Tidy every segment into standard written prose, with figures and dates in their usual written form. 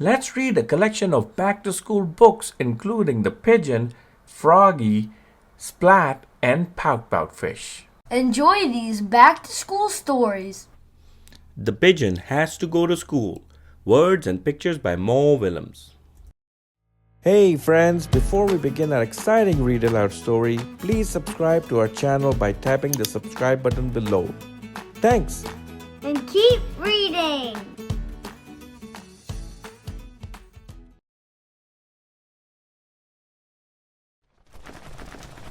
Let's read a collection of back to school books, including The Pigeon, Froggy, Splat, and Pout-Pout Fish. Enjoy these back to school stories. The Pigeon Has to Go to School. Words and pictures by Willems. Hey friends, before we begin our exciting read aloud story, please subscribe to our channel by tapping the subscribe button below. Thanks. And keep reading.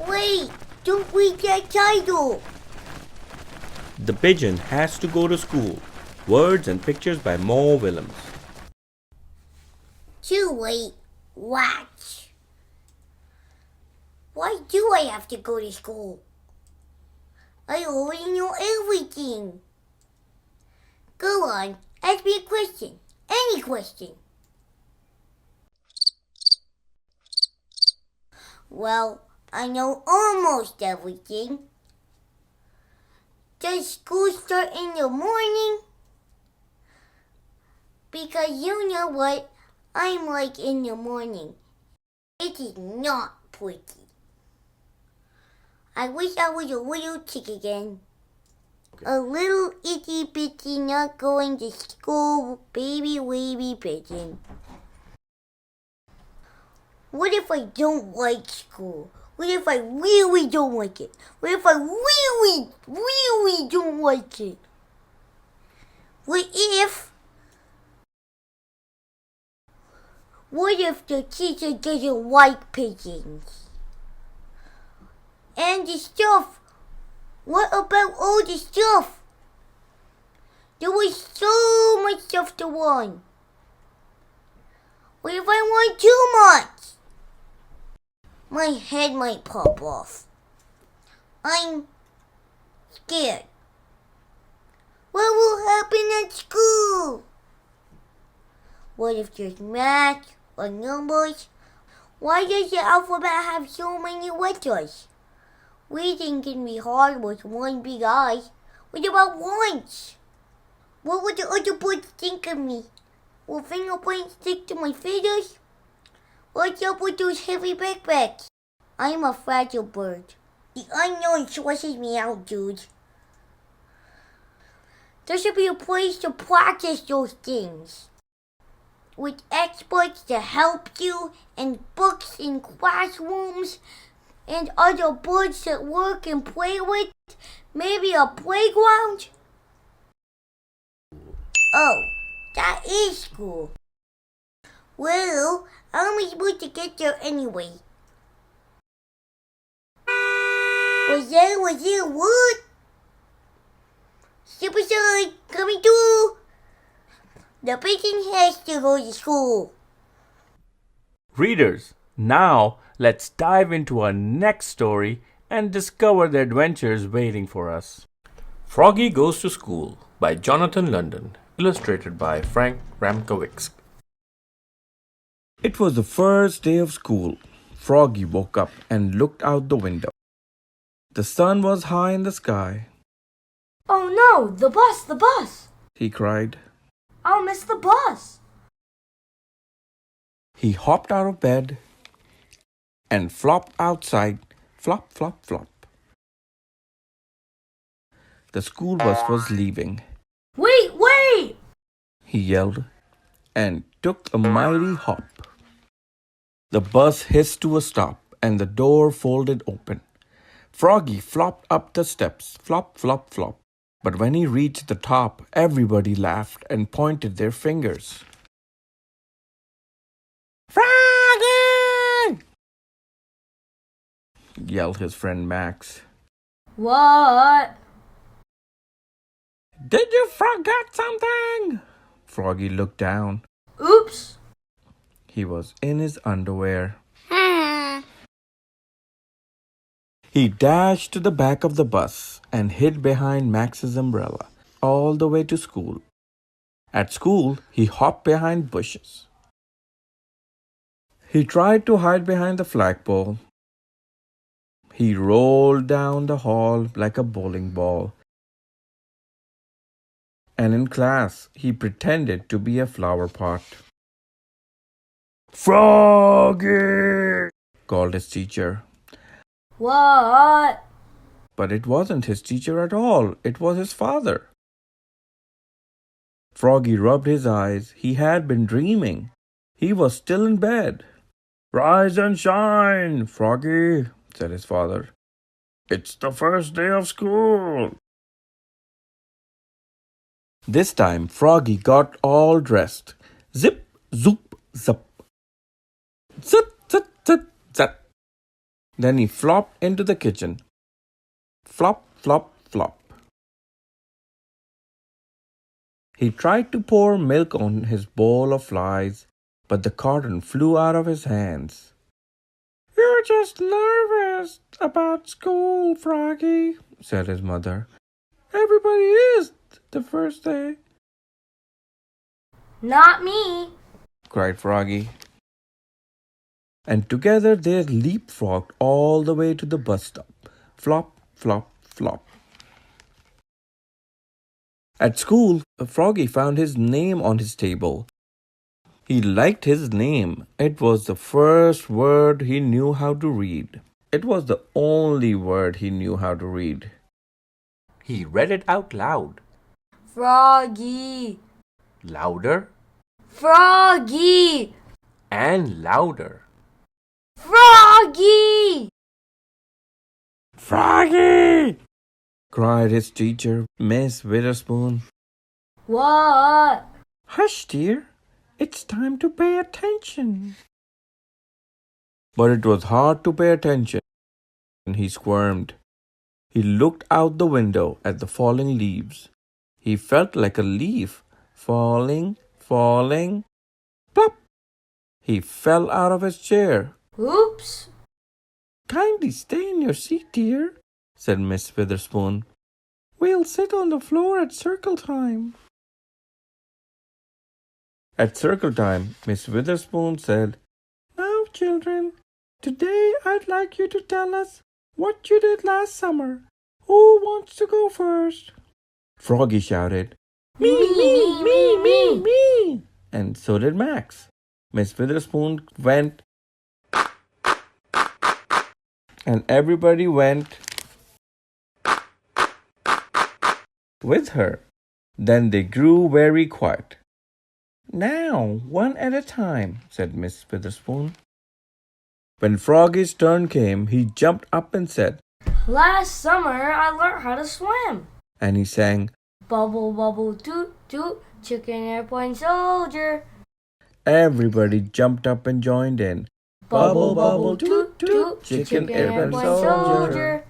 Wait, don't read that title. The Pigeon Has to Go to School. Words and pictures by Willems. Too late. Watch. Why do I have to go to school? I already know everything. Go on, ask me a question. Any question. Well, I know almost everything. Does school start in the morning? Because you know what I'm like in the morning. It is not pretty. I wish I was a little chick again. A little itty bitty not going to school baby wavy pigeon. What if I don't like school? What if I really don't like it? What if I really don't like it? What if the teacher doesn't like pigeons? And the stuff. What about all the stuff? There was so much stuff to want. What if I want too much? My head might pop off. I'm scared. What will happen at school? What if there's math or numbers? Why does the alphabet have so many letters? Reading can be hard with one big eye. What about lunch? What would the other birds think of me? Will fingerprints stick to my feathers? What's up with those heavy backpacks? I'm a fragile bird. The unknown stresses me out, dude. There should be a place to practice those things. With experts to help you, and books in classrooms, and other birds that work and play with. Maybe a playground? Oh, that is school. Well, how am I supposed to get there anyway? Was there wood? Step aside, coming through. The pigeon has to go to school. Readers, now let's dive into our next story and discover the adventures waiting for us. Froggy Goes to School by Jonathan London, illustrated by Frank Ramkowicz. It was the first day of school. Froggy woke up and looked out the window. The sun was high in the sky. Oh no, the bus! He cried. I'll miss the bus. He hopped out of bed and flopped outside. Flop, flop, flop. The school bus was leaving. Wait! He yelled and took a mighty hop. The bus hissed to a stop and the door folded open. Froggy flopped up the steps, flop, flop, flop. But when he reached the top, everybody laughed and pointed their fingers. Froggy! Yelled his friend Max. What? Did you forget something? Froggy looked down. Oops. He was in his underwear. He dashed to the back of the bus and hid behind Max's umbrella all the way to school. At school, he hopped behind bushes. He tried to hide behind the flagpole. He rolled down the hall like a bowling ball. And in class, he pretended to be a flower pot. Froggy! Called his teacher. What? But it wasn't his teacher at all. It was his father. Froggy rubbed his eyes. He had been dreaming. He was still in bed. Rise and shine, Froggy, said his father. It's the first day of school. This time, Froggy got all dressed. Zip, zoop, zap. Zip, zip, zip, zap. Then he flopped into the kitchen. Flop, flop, flop. He tried to pour milk on his bowl of flies, but the carton flew out of his hands. You're just nervous about school, Froggy, said his mother. Everybody is the first day. Not me, cried Froggy. And together they leapfrogged all the way to the bus stop. Flop, flop, flop. At school, Froggy found his name on his table. He liked his name. It was the first word he knew how to read. It was the only word he knew how to read. He read it out loud. Froggy. Louder Froggy. and louder. Froggy. Froggy! Cried his teacher, Miss Witherspoon. What? Hush, dear. It's time to pay attention. But it was hard to pay attention. He squirmed. He looked out the window at the falling leaves. He felt like a leaf falling, falling. Plop! He fell out of his chair. Oops. Kindly stay in your seat, dear, said Miss Witherspoon. We'll sit on the floor at circle time. At circle time, Miss Witherspoon said, Now, children, today I'd like you to tell us what you did last summer. Who wants to go first? Froggy shouted, Me. And so did Max. Miss Witherspoon went, and everybody went with her. Then they grew very quiet. Now, one at a time, said Miss Witherspoon. When Froggy's turn came, he jumped up and said, Last summer I learned how to swim. And he sang, Bubble, bubble, toot, toot, chicken airplane soldier. Everybody jumped up and joined in. Bubble, bubble, toot, toot, chicken airplane soldier.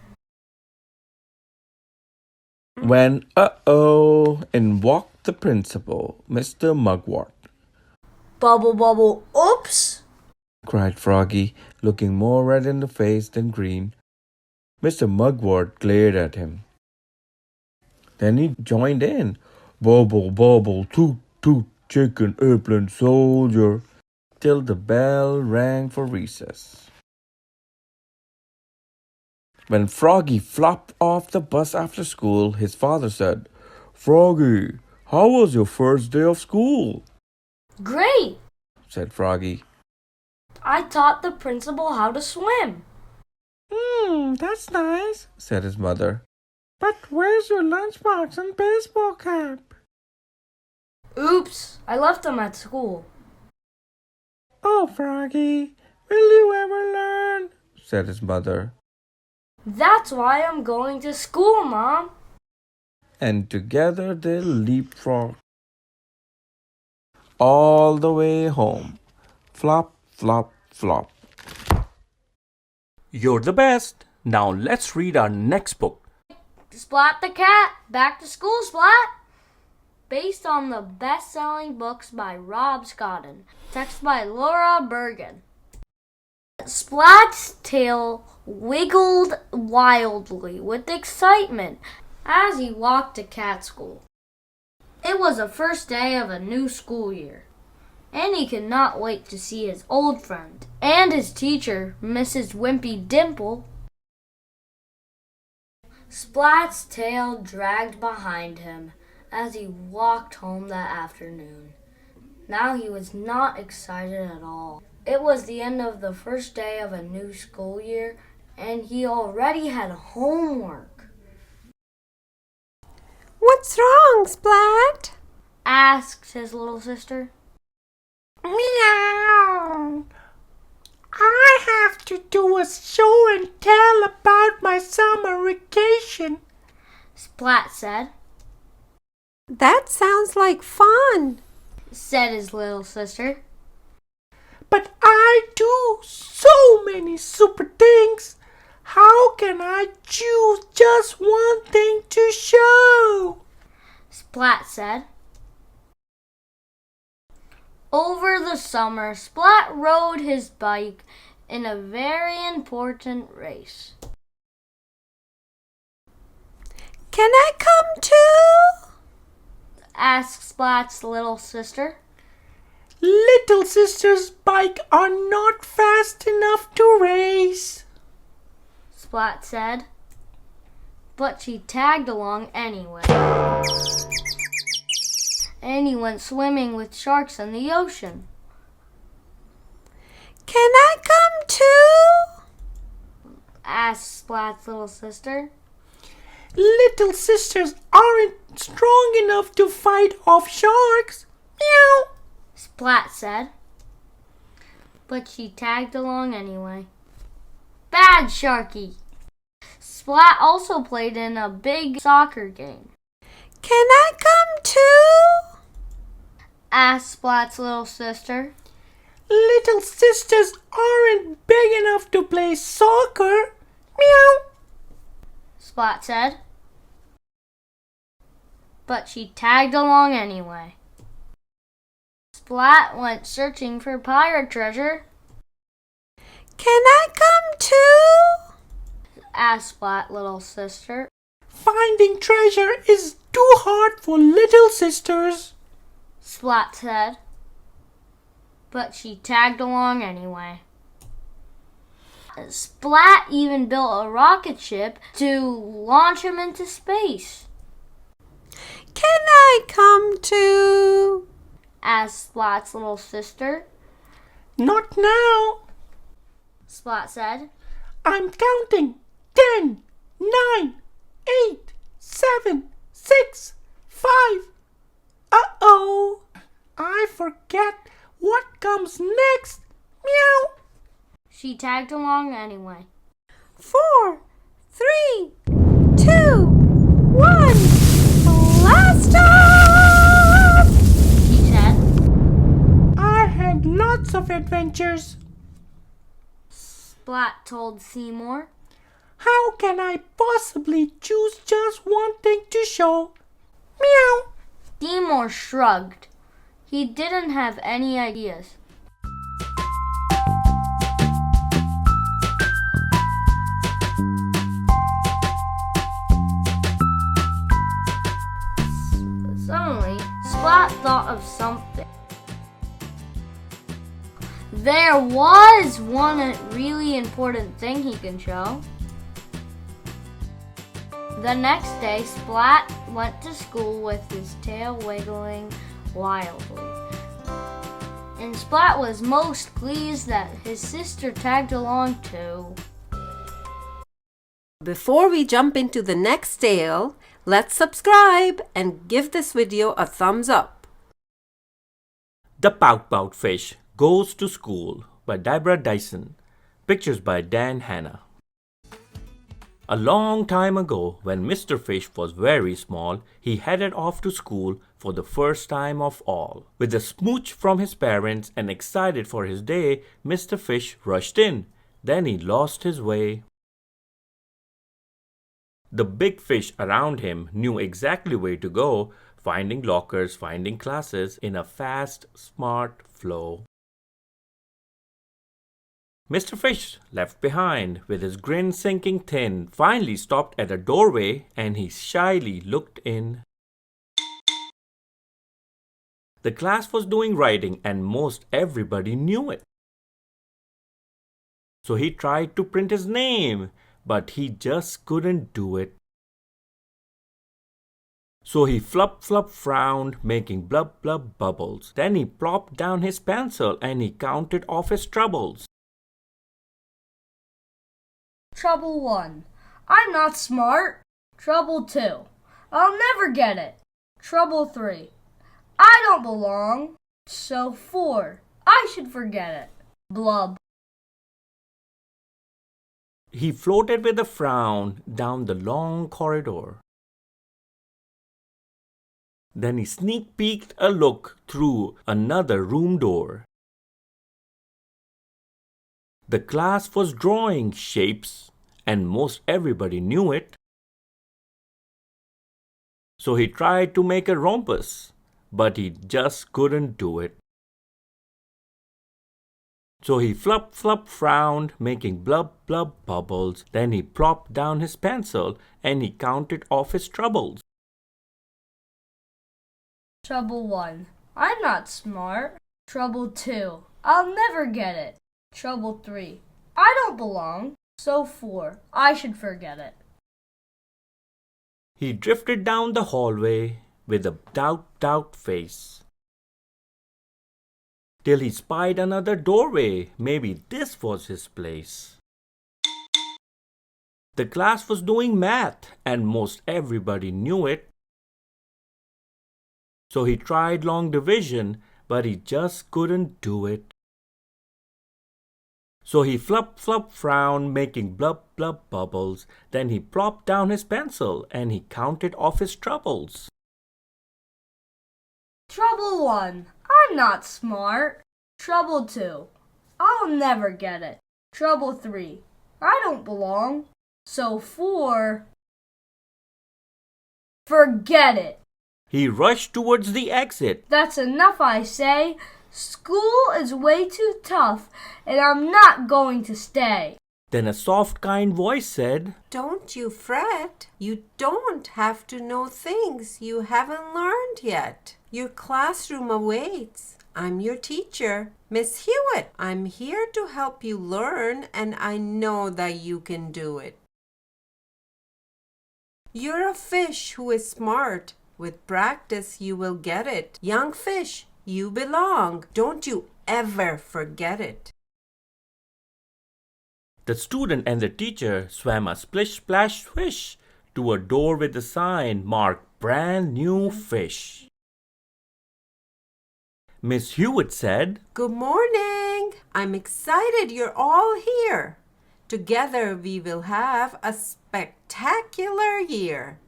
When, in walked the principal, Mr. Mugwort. Bubble, bubble, oops. Cried Froggy, looking more red in the face than green. Mr. Mugwort glared at him. Then he joined in. Bubble, bubble, toot, toot, chicken airplane soldier, till the bell rang for recess. When Froggy flopped off the bus after school, his father said, Froggy, how was your first day of school? Great, Said Froggy. I taught the principal how to swim. That's nice, said his mother. But where's your lunchbox and baseball cap? Oops, I left them at school. Oh, Froggy, will you ever learn? Said his mother. That's why I'm going to school, Mom. And together they leapfrogged all the way home. Flop, flop, flop. You're the best. Now let's read our next book. Splat the Cat, Back to School, Splat. Based on the best-selling books by Rob Scotton. Text by Laura Bergen. Splat's tail wiggled wildly with excitement as he walked to cat school. It was the first day of a new school year, and he could not wait to see his old friend and his teacher, Mrs. Wimpy Dimple. Splat's tail dragged behind him as he walked home that afternoon. Now he was not excited at all. It was the end of the first day of a new school year, and he already had homework. What's wrong, Splat? Asked his little sister. Meow. I have to do a show and tell about my summer vacation, Splat said. That sounds like fun, Said his little sister. but I do so many super things. How can I choose just one thing to show? Splat said. Over the summer, Splat rode his bike in a very important race. Can I come too? Asked Splat's little sister. Little sister's bike are not fast enough to race, Splat said. But she tagged along anyway. And he went swimming with sharks in the ocean. Can I come too? Asked Splat's little sister. Little sisters aren't strong enough to fight off sharks. Meow. Splat said. But she tagged along anyway. Bad Sharky! Splat also played in a big soccer game. Can I come too? Asked Splat's little sister. Little sisters aren't big enough to play soccer. Meow. Splat said. But she tagged along anyway. Splat went searching for pirate treasure. Can I come too? Asked Splat little sister. Finding treasure is too hard for little sisters. Splat said. But she tagged along anyway. Splat even built a rocket ship to launch him into space. Can I come too? Asked Splat's little sister. Not now. Splat said. I'm counting. 10, 9, 8, 7, 6, 5. Uh-oh. I forget what comes next. Meow. She tagged along anyway. 4, 3, 2, 1. Blast off! She said. I had lots of adventures. Splat told Seymour. How can I possibly choose just one thing to show? Meow. Seymour shrugged. He didn't have any ideas. Suddenly, Splat thought of something. There was one really important thing he can show. The next day, Splat went to school with his tail wiggling wildly. And Splat was most pleased that his sister tagged along too. Before we jump into the next tale, let's subscribe and give this video a thumbs up. The Pout-Pout Fish Goes to School by Deborah Diesen. Pictures by Dan Hanna. A long time ago, when Mr. Fish was very small, he headed off to school for the first time of all. With a smooch from his parents and excited for his day, Mr. Fish rushed in. Then he lost his way. The big fish around him knew exactly where to go, finding lockers, finding classes in a fast, smart flow. Mr. Fish, left behind, with his grin sinking thin, finally stopped at a doorway and he shyly looked in. The class was doing writing and most everybody knew it. So he tried to print his name, but he just couldn't do it. So he frowned, making blub bubbles. Then he plopped down his pencil and he counted off his troubles. Trouble 1. I'm not smart. Trouble 2. I'll never get it. Trouble 3. I don't belong. So 4. I should forget it. Blub. He floated with a frown down the long corridor. Then he sneak-peeked a look through another room door. The class was drawing shapes, and most everybody knew it. So he tried to make a rhombus, but he just couldn't do it. So he frowned, making blub bubbles. Then he plopped down his pencil and he counted off his troubles. Trouble 1. I'm not smart. Trouble 2. I'll never get it. Trouble 3. I don't belong. So 4. I should forget it. He drifted down the hallway with a doubt face, till he spied another doorway. Maybe this was his place. The class was doing math, and most everybody knew it. So he tried long division, but he just couldn't do it. So he frowned, making blub bubbles. Then he plopped down his pencil and he counted off his troubles. Trouble 1. I'm not smart. Trouble 2. I'll never get it. Trouble 3. I don't belong. So 4. Forget it. He rushed towards the exit. That's enough, I say. School is way too tough, and I'm not going to stay. Then a soft, kind voice said, Don't you fret. You don't have to know things you haven't learned yet. Your classroom awaits. I'm your teacher, Miss Hewitt. I'm here to help you learn, and I know that you can do it. You're a fish who is smart. With practice, you will get it. Young fish, you belong. Don't you ever forget it. The student and the teacher swam a splish, splash, swish to a door with a sign marked Brand New Fish. Miss Hewitt said, Good morning. I'm excited you're all here. Together we will have a spectacular year.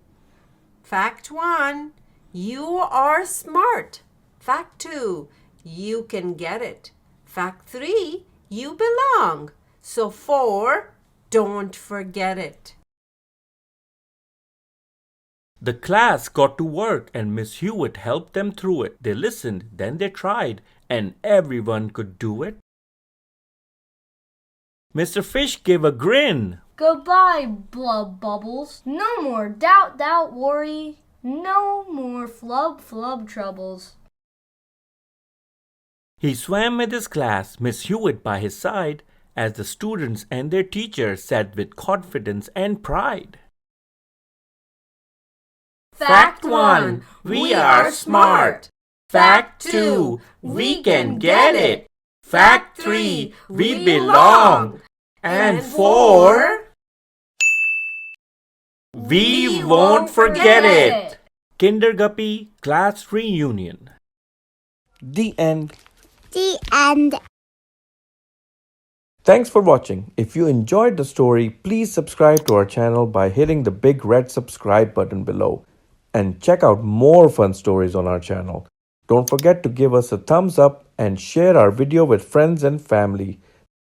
Fact 1, you are smart. Fact 2, you can get it. Fact 3, you belong. So 4, don't forget it. The class got to work and Miss Hewitt helped them through it. They listened, then they tried, and everyone could do it. Mr. Fish gave a grin. Goodbye, blub bubbles. No more doubt, worry. No more flub troubles. He swam with his class, Miss Hewitt by his side, as the students and their teacher sat with confidence and pride. Fact 1, we are smart. Fact 2, we can get it. Fact 3, we belong. And 4, we won't forget it. Kinderguppy Class Reunion. The end. The end. Thanks for watching. If you enjoyed the story, please subscribe to our channel by hitting the big red subscribe button below. And check out more fun stories on our channel. Don't forget to give us a thumbs up and share our video with friends and family.